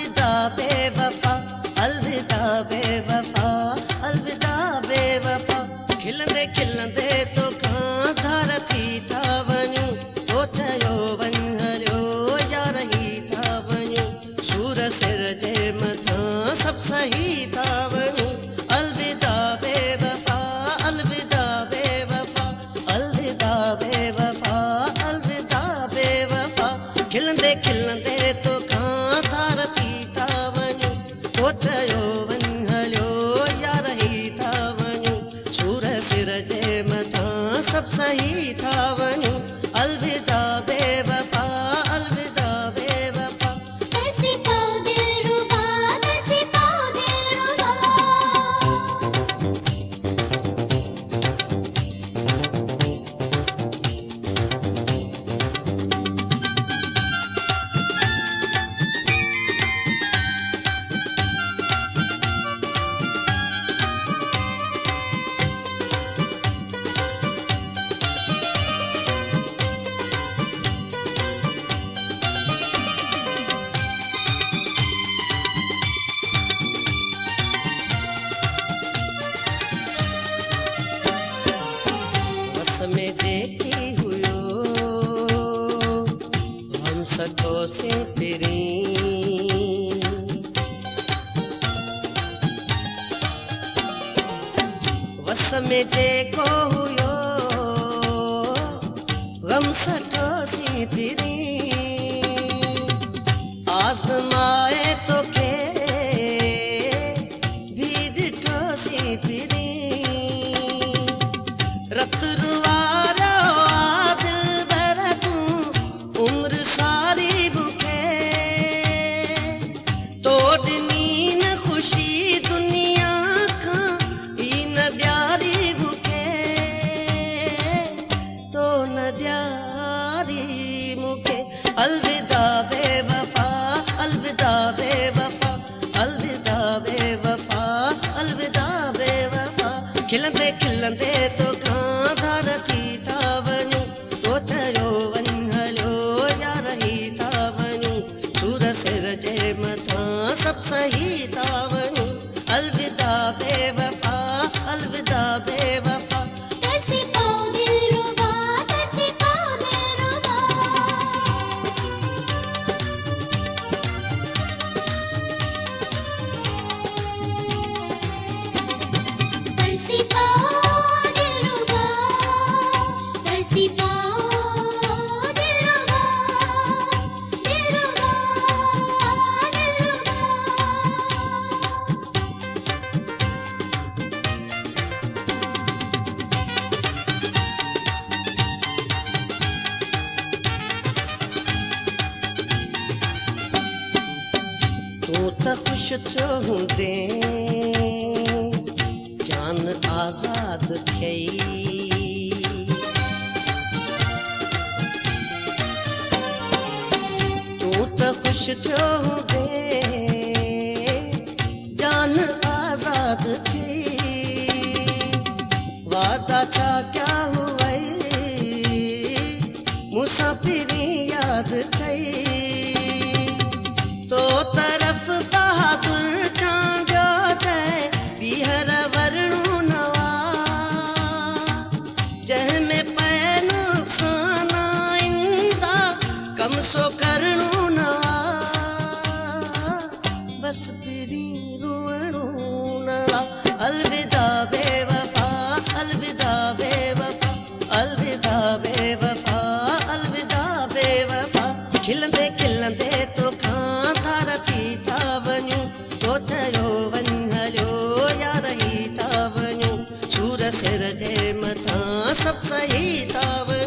अलविदा बेवफा, अलविदा बेवफा, अलविदा बेवफा। खिलंदे खिलंदे तो खां धार थी था वञूं, तो चयो वञ हलियो यार ही था वञूं। सूर सिर जे मथां सभु सही था वञूं। अलविदा बेवफा, अलविदा बेवफा, अलविदा बेवफा, अलविदा बेवफा। खिलंदे खिलंदे तो खां धार थी था वञूं, तो चयो वञ हलियो यार ही था वञूं। सूर सिर जे मथां सभु सही था वञूं। अलविदा बेवफा, अलविदा बेवफा। तरसी पाओ दिलरुबा, तरसी पाओ दिलरुबा। बस में जेकी हुयो हम सठो से पिरी। बस में जेको हुयो गम सठो सी पिरी। आज़माए तो के भी ॾिठो सी पिरी। रत रुवारो आ दिलबर तूं उम्र सारी बुखे। तो ॾिनी न ख़ुशी दुनिया खां ई न ॾियारी मूंखे। तो न ॾियारी मूंखे। अलविदा बेवफा, अलविदा बेवफा, अलविदा बेवफा, अलविदा बेवफा। खिलंदे खिलंदे तो खां धार थी था वञूं, तो चयो वञ हलियो यार ही था वञूं। सूर सिर जे मथां सभु सही था वञूं। अलविदा बेवफा, अलविदा बेवफा। तरसी पाओ दिलरुबा, तरसी पाओ दिलरुबा। तरसी पाओ दिलरुबा, तरसी पाओ दिलरुबा, दिलरुबा, दिलरुबा। तूं त ख़ुशि थियो हूंदे जान आज़ाद थियई। तूं त ख़ुशि थियो हूंदे जान आज़ाद थियई। वादा छा क्या हुई मूंसां पहिरीं यादि कई। तो तरफ बहादुर चांडियो चए ॿीहर वरणो नवा। जंहिंमें पए नुक़सान आईंदा कम सो करणो नवा। बस पहिरीं रोअणो नवा। अलविदा बेवफा, अलविदा बेवफा, अलविदा बेवफा, अलविदा बेवफा। खिलंदे खिलंदे तो खां धार थी था वञूं, तो चयो वञ हलियो यार ही था वञूं। सूर सिर जे मथां सभु सही था वञूं।